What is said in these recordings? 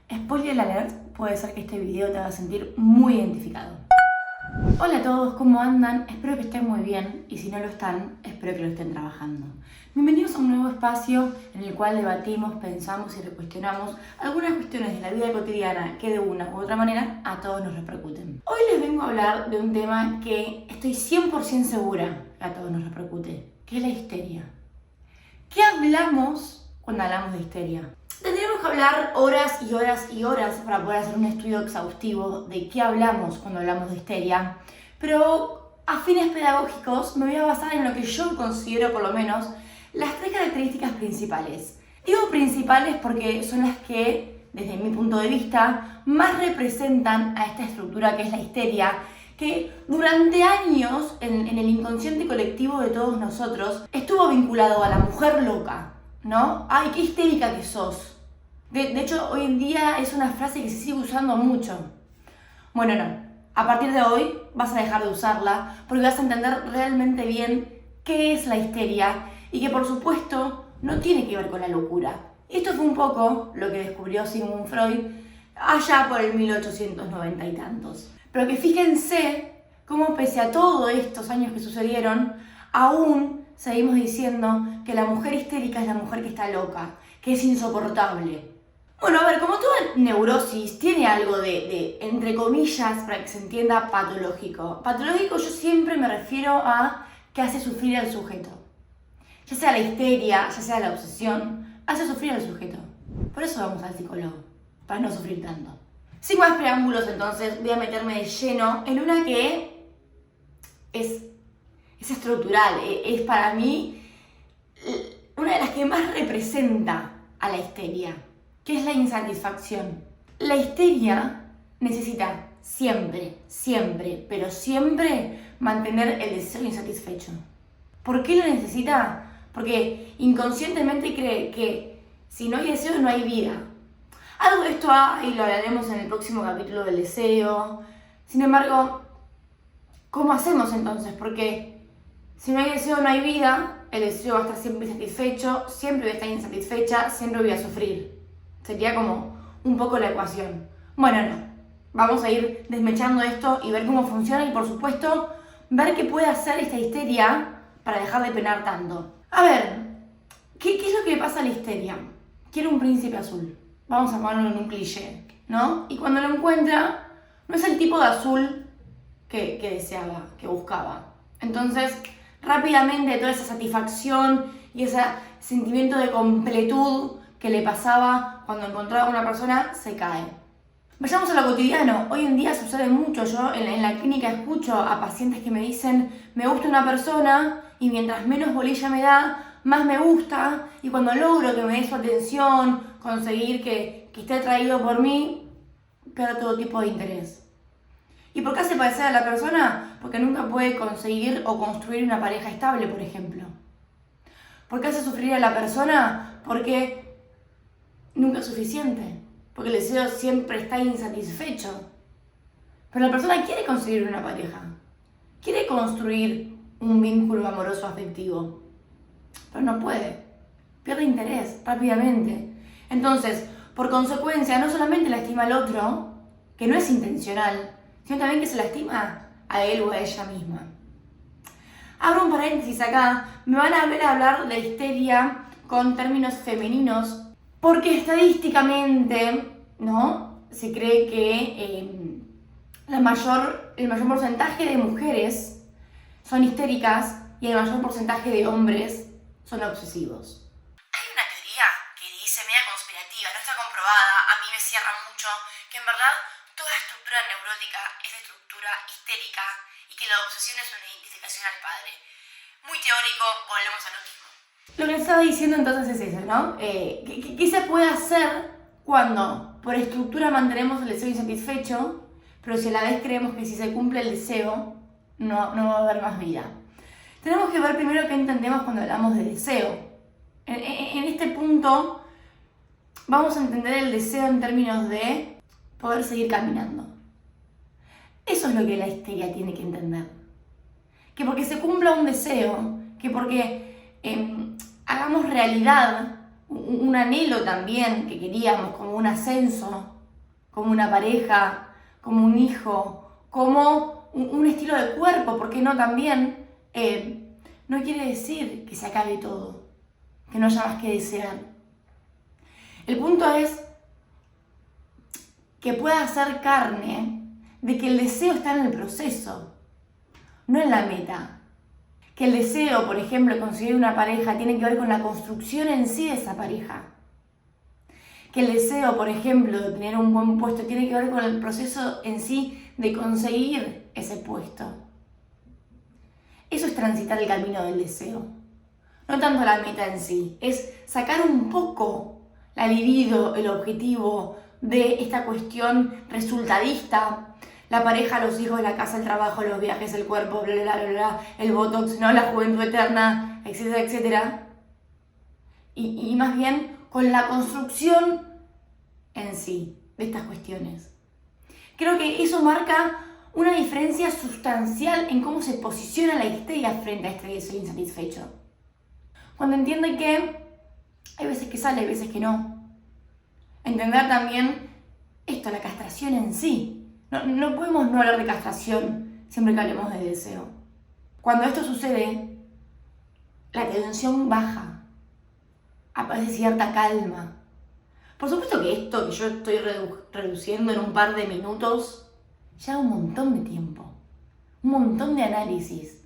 Spoiler alert, puede ser que este video te haga sentir muy identificado. Hola a todos, ¿cómo andan? Espero que estén muy bien y si no lo están, espero que lo estén trabajando. Bienvenidos a un nuevo espacio en el cual debatimos, pensamos y recuestionamos algunas cuestiones de la vida cotidiana que de una u otra manera a todos nos repercuten. Hoy les vengo a hablar de un tema que estoy 100% segura que a todos nos repercute, que es la histeria. ¿Qué hablamos cuando hablamos de histeria? Tendríamos que hablar horas y horas y horas para poder hacer un estudio exhaustivo de qué hablamos cuando hablamos de histeria, pero a fines pedagógicos me voy a basar en lo que yo considero, por lo menos, las tres características principales. Digo principales porque son las que, desde mi punto de vista, más representan a esta estructura que es la histeria, que durante años en el inconsciente colectivo de todos nosotros estuvo vinculado a la mujer loca, ¿no? ¡Ay, qué histérica que sos! De hecho, hoy en día es una frase que se sigue usando mucho. Bueno, no. A partir de hoy vas a dejar de usarla porque vas a entender realmente bien qué es la histeria y que, por supuesto, no tiene que ver con la locura. Y esto fue un poco lo que descubrió Sigmund Freud allá por el 1890 y tantos. Pero que fíjense cómo, pese a todos estos años que sucedieron, aún seguimos diciendo que la mujer histérica es la mujer que está loca, que es insoportable. Bueno, a ver, como toda neurosis tiene algo de, entre comillas, para que se entienda, patológico. Patológico yo siempre me refiero a que hace sufrir al sujeto. Ya sea la histeria, ya sea la obsesión, hace sufrir al sujeto. Por eso vamos al psicólogo, para no sufrir tanto. Sin más preámbulos, entonces, voy a meterme de lleno en una que es estructural, es para mí una de las que más representa a la histeria, que es la insatisfacción. La histeria necesita siempre, pero siempre mantener el deseo insatisfecho. ¿Por qué lo necesita? Porque inconscientemente cree que si no hay deseo no hay vida. Algo de esto hay y lo hablaremos en el próximo capítulo del deseo. Sin embargo, ¿cómo hacemos entonces? Porque si no hay deseo no hay vida, el deseo va a estar siempre insatisfecho, siempre voy a estar insatisfecha, siempre voy a sufrir. Sería como un poco la ecuación. Bueno, no. Vamos a ir desmechando esto y ver cómo funciona y, por supuesto, ver qué puede hacer esta histeria para dejar de penar tanto. A ver, ¿qué es lo que le pasa a la histeria? Quiere un príncipe azul. Vamos a ponerlo en un cliché, ¿no? Y cuando lo encuentra, no es el tipo de azul que deseaba, que buscaba. Entonces, rápidamente toda esa satisfacción y ese sentimiento de completud que le pasaba cuando encontraba a una persona se cae. Vayamos a lo cotidiano. Hoy en día sucede mucho. Yo en la clínica escucho a pacientes que me dicen me gusta una persona y mientras menos bolilla me da, más me gusta, y cuando logro que me dé su atención, conseguir que esté atraído por mí, pierdo todo tipo de interés. ¿Y por qué hace padecer a la persona? Porque nunca puede conseguir o construir una pareja estable, por ejemplo. ¿Por qué hace sufrir a la persona? Porque nunca es suficiente. Porque el deseo siempre está insatisfecho. Pero la persona quiere conseguir una pareja. Quiere construir un vínculo amoroso afectivo. Pero no puede. Pierde interés rápidamente. Entonces, por consecuencia, no solamente lastima al otro, que no es intencional, sino también que se lastima a él o a ella misma. Abro un paréntesis acá, me van a ver hablar de histeria con términos femeninos, porque estadísticamente, ¿no? Se cree que el mayor porcentaje de mujeres son histéricas y el mayor porcentaje de hombres son obsesivos. Hay una teoría que dice, media conspirativa, no está comprobada, a mí me cierra mucho, que en verdad toda estructura neurótica es estructura histérica y que la obsesión es una identificación al padre. Muy teórico, volvemos a lo mismo. Lo que estaba diciendo entonces es eso, ¿no? ¿Qué se puede hacer cuando por estructura mantenemos el deseo insatisfecho, pero si a la vez creemos que si se cumple el deseo, no va a haber más vida? Tenemos que ver primero qué entendemos cuando hablamos de deseo. En este punto vamos a entender el deseo en términos de poder seguir caminando. Eso es lo que la histeria tiene que entender. Que porque se cumpla un deseo, que porque hagamos realidad un anhelo también que queríamos, como un ascenso, como una pareja, como un hijo, como un estilo de cuerpo, ¿por qué no también? No quiere decir que se acabe todo, que no haya más que desear. El punto es que pueda hacer carne de que el deseo está en el proceso, no en la meta. Que el deseo, por ejemplo, de conseguir una pareja tiene que ver con la construcción en sí de esa pareja. Que el deseo, por ejemplo, de tener un buen puesto tiene que ver con el proceso en sí de conseguir ese puesto. Eso es transitar el camino del deseo. No tanto la meta en sí, es sacar un poco la libido, el objetivo de esta cuestión resultadista, la pareja, los hijos, la casa, el trabajo, los viajes, el cuerpo, bla, bla, bla, bla, el botox, ¿no? La juventud eterna, etcétera, etcétera. Y más bien con la construcción en sí de estas cuestiones. Creo que eso marca una diferencia sustancial en cómo se posiciona la histeria frente a este deseo insatisfecho. Cuando entiende que hay veces que sale, hay veces que no. Entender también esto, la castración en sí. No podemos no hablar de castración siempre que hablemos de deseo. Cuando esto sucede, la tensión baja, aparece cierta calma. Por supuesto que esto que yo estoy reduciendo en un par de minutos, lleva un montón de tiempo, un montón de análisis,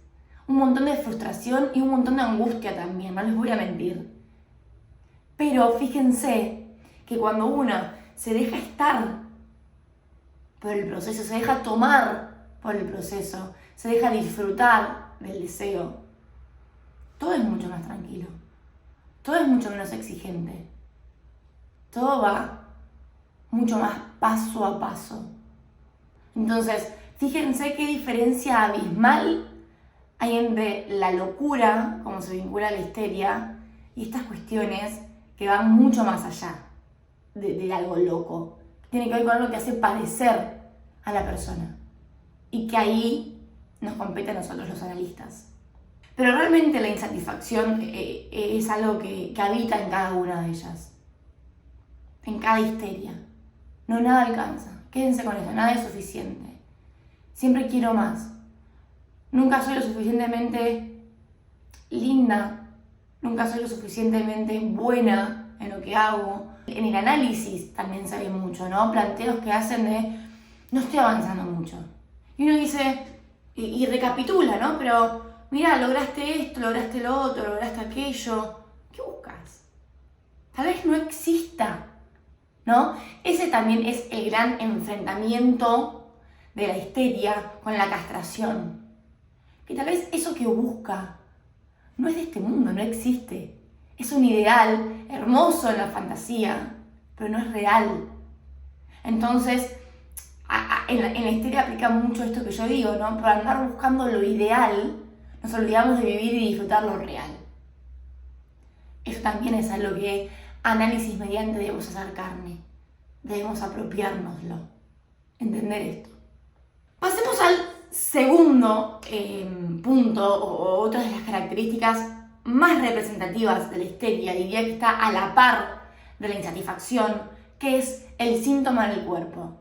un montón de frustración y un montón de angustia también, no les voy a mentir. Pero fíjense que cuando uno se deja estar por el proceso, se deja tomar por el proceso, se deja disfrutar del deseo, todo es mucho más tranquilo, todo es mucho menos exigente, todo va mucho más paso a paso. Entonces, fíjense qué diferencia abismal hay entre la locura, como se vincula a la histeria, y estas cuestiones que van mucho más allá de algo loco. Tiene que ver con algo que hace padecer a la persona. Y que ahí nos compete a nosotros los analistas. Pero realmente la insatisfacción es algo que habita en cada una de ellas. En cada histeria. No, nada alcanza. Quédense con eso, nada es suficiente. Siempre quiero más. Nunca soy lo suficientemente linda. Nunca soy lo suficientemente buena en lo que hago. En el análisis también se ve mucho, ¿no? Planteos que hacen de no estoy avanzando mucho. Y uno dice, y recapitula, ¿no? Pero mira, lograste esto, lograste lo otro, lograste aquello. ¿Qué buscas? Tal vez no exista, ¿no? Ese también es el gran enfrentamiento de la histeria con la castración. Que tal vez eso que busca no es de este mundo, no existe. Es un ideal hermoso en la fantasía, pero no es real. Entonces, en la histeria aplica mucho esto que yo digo, ¿no? Por andar buscando lo ideal, nos olvidamos de vivir y disfrutar lo real. Eso también es algo que análisis mediante debemos hacer carne. Debemos apropiárnoslo. Entender esto. Pasemos al segundo punto, o otra de las características más representativas de la histeria, diría que está a la par de la insatisfacción, que es el síntoma en el cuerpo.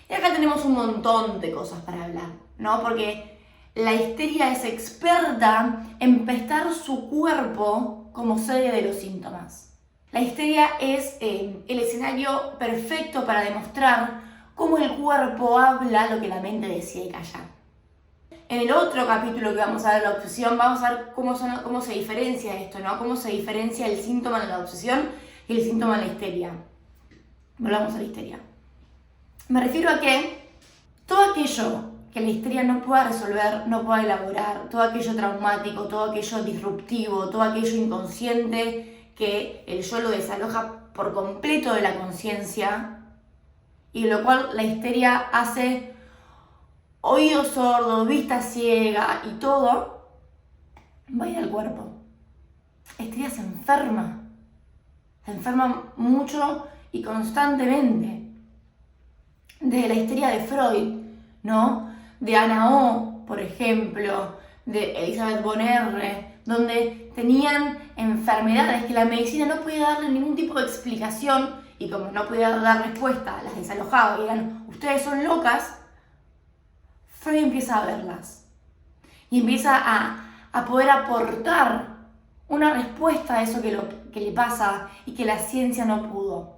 Y acá tenemos un montón de cosas para hablar, ¿no? Porque la histeria es experta en prestar su cuerpo como sede de los síntomas. La histeria es el escenario perfecto para demostrar cómo el cuerpo habla lo que la mente decide callar. En el otro capítulo que vamos a ver, la obsesión, vamos a ver cómo se diferencia esto, ¿no? Cómo se diferencia el síntoma de la obsesión y el síntoma de la histeria. Volvamos a la histeria. Me refiero a que todo aquello que la histeria no pueda resolver, no pueda elaborar, todo aquello traumático, todo aquello disruptivo, todo aquello inconsciente que el yo lo desaloja por completo de la conciencia, y lo cual la histeria hace oído sordo, vista ciega y todo, va a ir al cuerpo. La histeria se enferma mucho y constantemente. Desde la histeria de Freud, ¿no? De Ana O, por ejemplo, de Elizabeth Bonner, donde tenían enfermedades que la medicina no podía darle ningún tipo de explicación y como no podía dar respuesta, las desalojaba y eran, ustedes son locas, Freud empieza a verlas y empieza a poder aportar una respuesta a eso que le pasa y que la ciencia no pudo.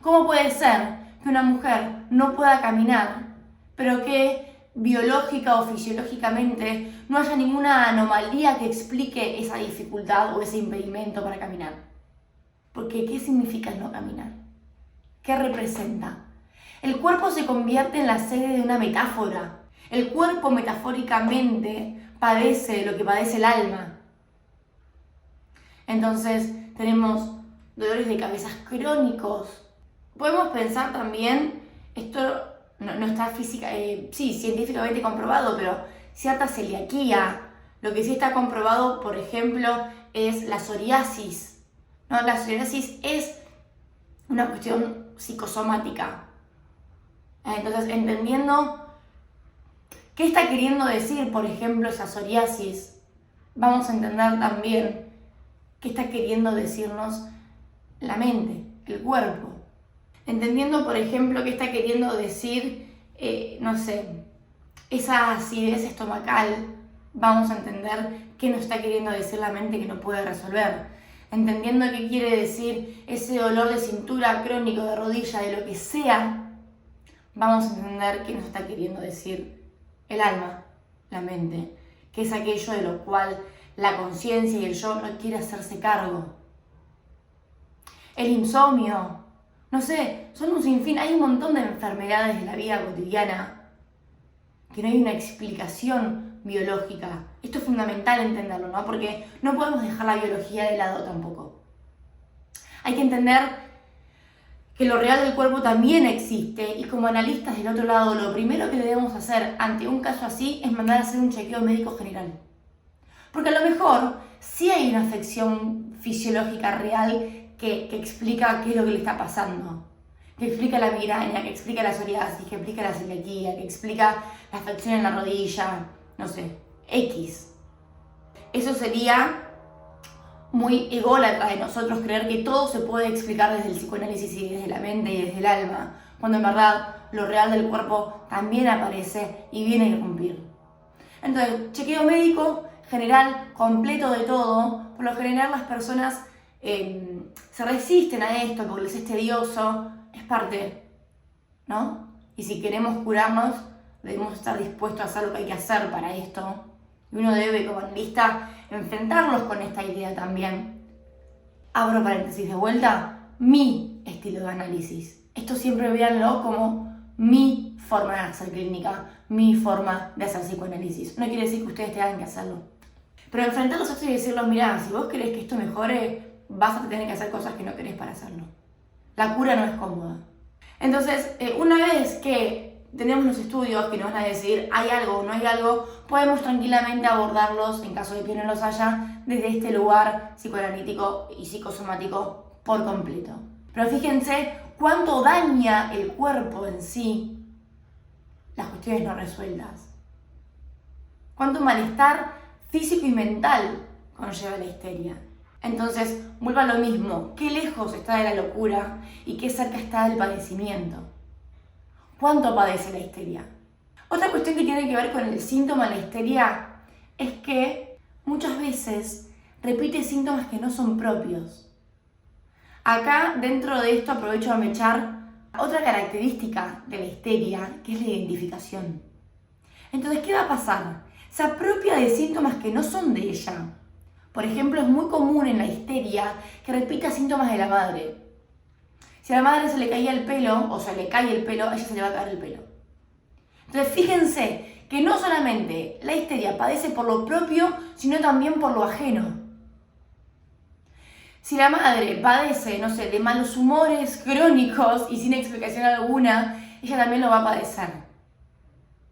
¿Cómo puede ser que una mujer no pueda caminar, pero que biológica o fisiológicamente no haya ninguna anomalía que explique esa dificultad o ese impedimento para caminar? Porque ¿qué significa el no caminar? ¿Qué representa? El cuerpo se convierte en la sede de una metáfora. El cuerpo metafóricamente padece lo que padece el alma. Entonces tenemos dolores de cabeza crónicos. Podemos pensar también, esto no está científicamente comprobado, pero cierta celiaquía. Lo que sí está comprobado, por ejemplo, es la psoriasis, ¿no? La psoriasis es una cuestión psicosomática. Entonces, entendiendo qué está queriendo decir, por ejemplo, esa psoriasis, vamos a entender también qué está queriendo decirnos la mente, el cuerpo. Entendiendo, por ejemplo, qué está queriendo decir, esa acidez estomacal, vamos a entender qué nos está queriendo decir la mente que no puede resolver. Entendiendo qué quiere decir ese dolor de cintura crónico, de rodilla, de lo que sea, vamos a entender qué nos está queriendo decir el alma, la mente, que es aquello de lo cual la conciencia y el yo no quiere hacerse cargo. El insomnio, son un sinfín, hay un montón de enfermedades de la vida cotidiana que no hay una explicación biológica. Esto es fundamental entenderlo, ¿no? Porque no podemos dejar la biología de lado tampoco. Hay que entender que lo real del cuerpo también existe y como analistas del otro lado, lo primero que debemos hacer ante un caso así es mandar a hacer un chequeo médico general. Porque a lo mejor sí hay una afección fisiológica real que explica qué es lo que le está pasando, que explica la migraña, que explica la psoriasis, que explica la celiaquía, que explica la afección en la rodilla, X. Eso sería muy ególatra de nosotros creer que todo se puede explicar desde el psicoanálisis y desde la mente y desde el alma, cuando en verdad lo real del cuerpo también aparece y viene a irrumpir. Entonces, chequeo médico general, completo de todo. Por lo general las personas se resisten a esto porque les es tedioso, es parte, ¿no? Y si queremos curarnos, debemos estar dispuestos a hacer lo que hay que hacer para esto. Y uno debe, como analista, enfrentarlos con esta idea también. Abro paréntesis de vuelta, mi estilo de análisis. Esto siempre véanlo como mi forma de hacer clínica, mi forma de hacer psicoanálisis. No quiere decir que ustedes tengan que hacerlo. Pero enfrentarlos a esto y decirles, mirá, si vos querés que esto mejore, vas a tener que hacer cosas que no querés para hacerlo. La cura no es cómoda. Entonces, una vez que tenemos los estudios que nos van a decir hay algo o no hay algo, podemos tranquilamente abordarlos, en caso de que no los haya, desde este lugar psicoanalítico y psicosomático por completo. Pero fíjense cuánto daña el cuerpo en sí las cuestiones no resueltas. Cuánto malestar físico y mental conlleva la histeria. Entonces, vuelvo a lo mismo, qué lejos está de la locura y qué cerca está del padecimiento. ¿Cuánto padece la histeria? Otra cuestión que tiene que ver con el síntoma de la histeria es que muchas veces repite síntomas que no son propios. Acá, dentro de esto, aprovecho a mechar otra característica de la histeria, que es la identificación. Entonces, ¿qué va a pasar? Se apropia de síntomas que no son de ella. Por ejemplo, es muy común en la histeria que repita síntomas de la madre. Si a la madre se le caía el pelo, o se le cae el pelo, a ella se le va a caer el pelo. Entonces, fíjense que no solamente la histeria padece por lo propio, sino también por lo ajeno. Si la madre padece, de malos humores crónicos y sin explicación alguna, ella también lo va a padecer.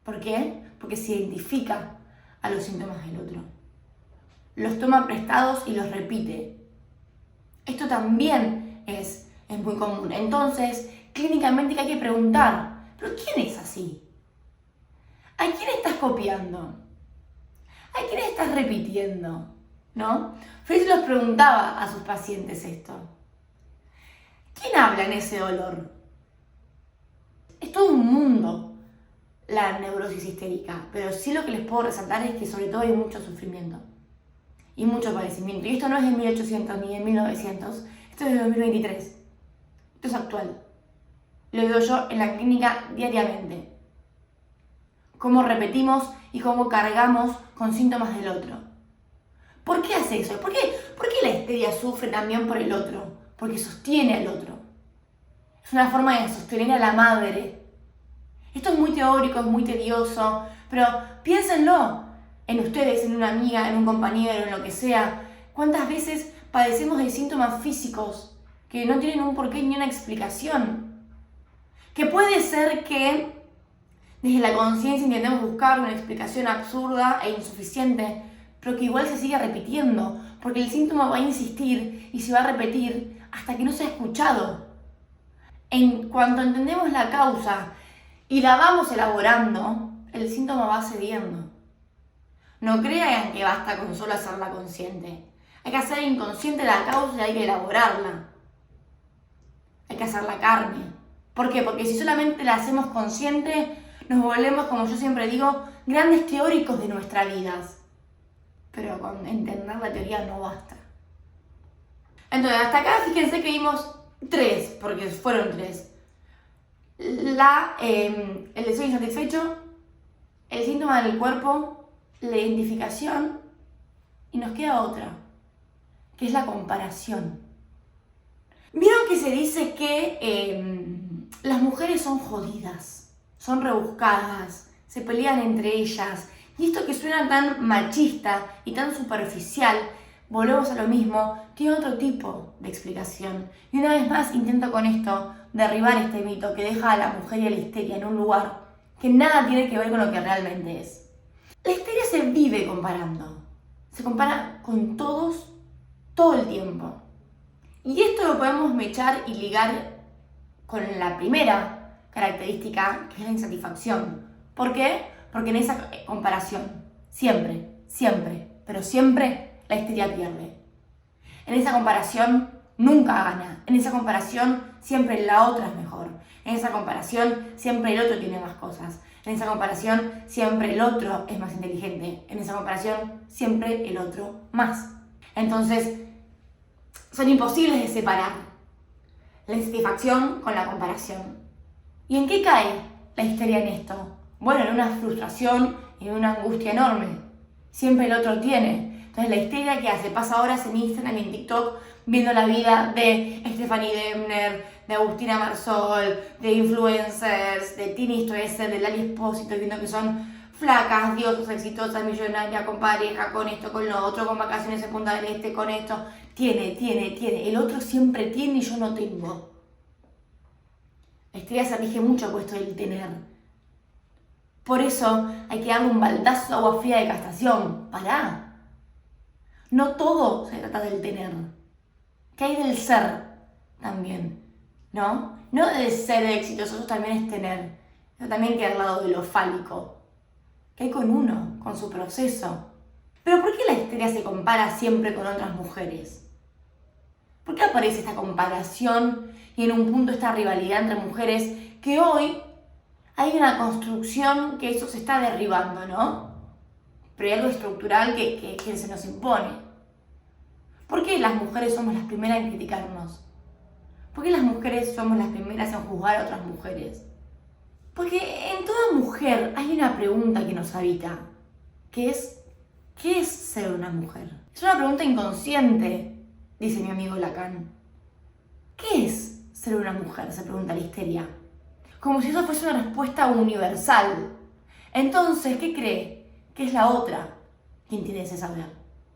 ¿Por qué? Porque se identifica a los síntomas del otro. Los toma prestados y los repite. Esto también es muy común. Entonces, clínicamente hay que preguntar, ¿pero quién es así? ¿A quién estás copiando? ¿A quién estás repitiendo? ¿No? Freud los preguntaba a sus pacientes esto. ¿Quién habla en ese dolor? Es todo un mundo la neurosis histérica, pero sí lo que les puedo resaltar es que sobre todo hay mucho sufrimiento y mucho padecimiento. Y esto no es de 1800 ni de 1900, esto es de 2023. Esto es actual. Lo veo yo en la clínica diariamente. Cómo repetimos y cómo cargamos con síntomas del otro. ¿Por qué hace eso? ¿Por qué la histeria sufre también por el otro? Porque sostiene al otro. Es una forma de sostener a la madre. Esto es muy teórico, es muy tedioso, pero piénsenlo en ustedes, en una amiga, en un compañero, en lo que sea. ¿Cuántas veces padecemos de síntomas físicos que no tienen un porqué ni una explicación? Que puede ser que desde la conciencia intentemos buscar una explicación absurda e insuficiente, pero que igual se siga repitiendo, porque el síntoma va a insistir y se va a repetir hasta que no sea escuchado. En cuanto entendemos la causa y la vamos elaborando, el síntoma va cediendo. No crean que basta con solo hacerla consciente. Hay que hacer inconsciente la causa y hay que elaborarla. Hay que hacerla carne. ¿Por qué? Porque si solamente la hacemos consciente, nos volvemos, como yo siempre digo, grandes teóricos de nuestras vidas. Pero con entender la teoría no basta. Entonces, hasta acá fíjense que vimos 3, porque fueron 3. El deseo insatisfecho, el síntoma del cuerpo, la identificación, y nos queda otra, que es la comparación. ¿Vieron que se dice que las mujeres son jodidas, son rebuscadas, se pelean entre ellas? Y esto que suena tan machista y tan superficial, volvemos a lo mismo, tiene otro tipo de explicación. Y una vez más intento con esto derribar este mito que deja a la mujer y a la histeria en un lugar que nada tiene que ver con lo que realmente es. La histeria se vive comparando. Se compara con todos, todo el tiempo. Y esto lo podemos mechar y ligar con la primera característica, que es la insatisfacción. ¿Por qué? Porque en esa comparación, siempre, pero siempre, la histeria pierde. En esa comparación nunca gana. En esa comparación siempre la otra es mejor. En esa comparación siempre el otro tiene más cosas. En esa comparación siempre el otro es más inteligente. En esa comparación siempre el otro más. Entonces, son imposibles de separar la insatisfacción con la comparación. ¿Y en qué cae la histeria en esto? Bueno, en una frustración y en una angustia enorme. Siempre el otro tiene. Entonces la histeria que hace, pasa horas en Instagram y en TikTok viendo la vida de Stephanie Demner, de Agustina Marsol, de influencers, de Tini Stoessel, de Lali Espósito, viendo que son flacas, diosas, exitosas, millonarias, con pareja, con esto, con lo otro, con vacaciones en Punta del Este, con esto. Tiene. El otro siempre tiene y yo no tengo. La histeria se rige mucho a esto del tener. Por eso hay que darle un baldazo de agua fría de castración. Pará. No todo se trata del tener. ¿Qué hay del ser también? ¿No? No del ser exitoso, eso también es tener. Eso también queda al lado de lo fálico. ¿Qué hay con uno? Con su proceso. Pero ¿por qué la histeria se compara siempre con otras mujeres? ¿Por qué aparece esta comparación y en un punto esta rivalidad entre mujeres que hoy hay una construcción que eso se está derribando, ¿no? Pero hay algo estructural que se nos impone. ¿Por qué las mujeres somos las primeras en criticarnos? ¿Por qué las mujeres somos las primeras en juzgar a otras mujeres? Porque en toda mujer hay una pregunta que nos habita, que es, ¿qué es ser una mujer? Es una pregunta inconsciente, dice mi amigo Lacan. ¿Qué es ser una mujer?, se pregunta la histeria. Como si eso fuese una respuesta universal. Entonces, ¿qué cree? ¿Qué es la otra quien tiene ese saber?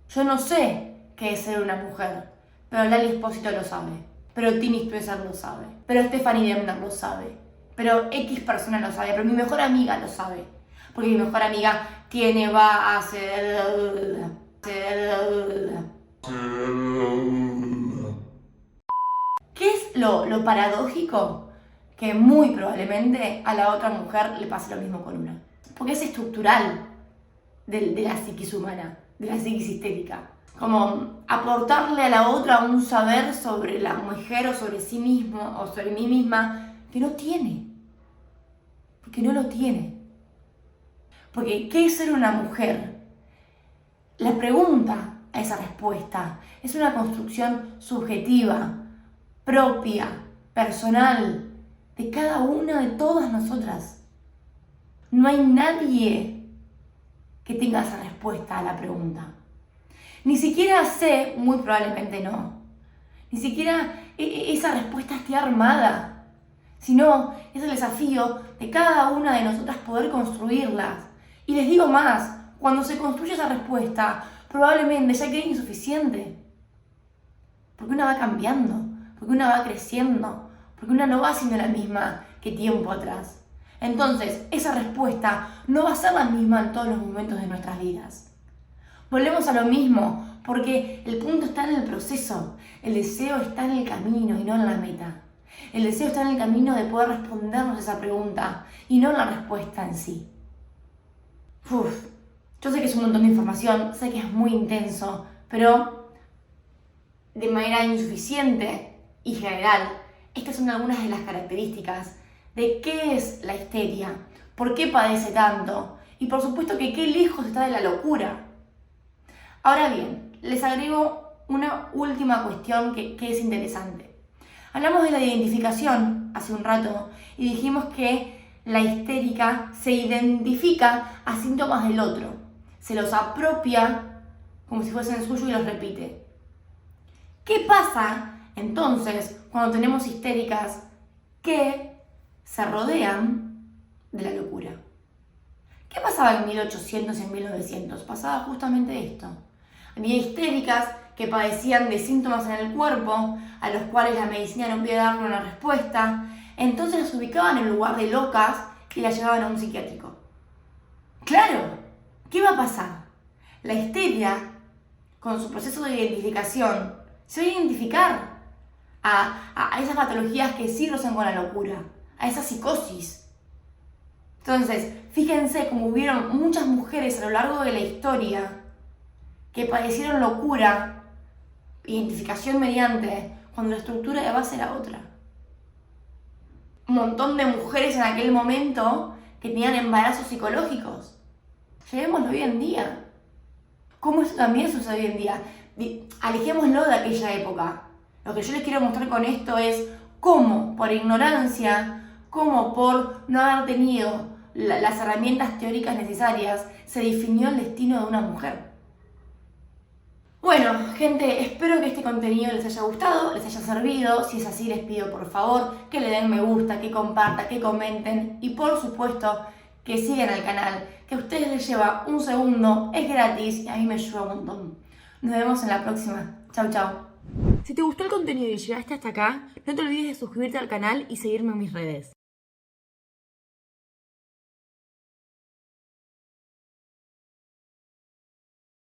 Yo no sé qué es ser una mujer, pero Lali Espósito lo sabe, pero Tini Stoessel lo sabe, pero Stephanie Demner lo sabe, pero X persona lo sabe, pero mi mejor amiga lo sabe, porque mi mejor amiga va a hacer... ¿Qué es lo paradójico? Que muy probablemente a la otra mujer le pase lo mismo con una. Porque es estructural de la psiquis humana, de la psiquis histérica. como aportarle a la otra un saber sobre la mujer o sobre sí mismo o sobre mí misma que no tiene. Porque no lo tiene. Porque ¿qué es ser una mujer? La pregunta a esa respuesta es una construcción subjetiva, propia, personal, de cada una de todas nosotras. No hay nadie que tenga esa respuesta a la pregunta. Ni siquiera sé, muy probablemente no, ni siquiera esa respuesta esté armada, sino es el desafío de cada una de nosotras poder construirlas. Y les digo más, cuando se construye esa respuesta, probablemente ya quede insuficiente. Porque una va cambiando, porque una va creciendo, porque una no va siendo la misma que tiempo atrás. Entonces, esa respuesta no va a ser la misma en todos los momentos de nuestras vidas. Volvemos a lo mismo, porque el punto está en el proceso, el deseo está en el camino y no en la meta. El deseo está en el camino de poder respondernos esa pregunta y no en la respuesta en sí. Yo sé que es un montón de información, sé que es muy intenso, pero de manera insuficiente y general, estas son algunas de las características de qué es la histeria, por qué padece tanto y por supuesto que qué lejos está de la locura. Ahora bien, les agrego una última cuestión que es interesante. Hablamos de la identificación hace un rato y dijimos que la histérica se identifica a síntomas del otro, se los apropia como si fuesen suyos y los repite. ¿Qué pasa entonces cuando tenemos histéricas que se rodean de la locura? ¿Qué pasaba en 1800 y en 1900? Pasaba justamente esto. Había histéricas que padecían de síntomas en el cuerpo, a los cuales la medicina no podía darle una respuesta, entonces las ubicaban en lugar de locas y las llevaban a un psiquiátrico. Claro, ¿qué va a pasar? La histeria, con su proceso de identificación, se va a identificar a esas patologías que sí rozan con la locura, a esa psicosis. Entonces, fíjense cómo hubieron muchas mujeres a lo largo de la historia que padecieron locura, identificación mediante, cuando la estructura de base era otra. Un montón de mujeres en aquel momento que tenían embarazos psicológicos. Llevémoslo hoy en día. ¿Cómo esto también sucede hoy en día? Alejémoslo de aquella época. Lo que yo les quiero mostrar con esto es cómo, por ignorancia, cómo por no haber tenido las herramientas teóricas necesarias, se definió el destino de una mujer. Bueno, gente, espero que este contenido les haya gustado, les haya servido. Si es así, les pido por favor que le den me gusta, que compartan, que comenten y por supuesto que sigan al canal, que a ustedes les lleva un segundo, es gratis y a mí me ayuda un montón. Nos vemos en la próxima. Chau, chau. Si te gustó el contenido y llegaste hasta acá, no te olvides de suscribirte al canal y seguirme en mis redes.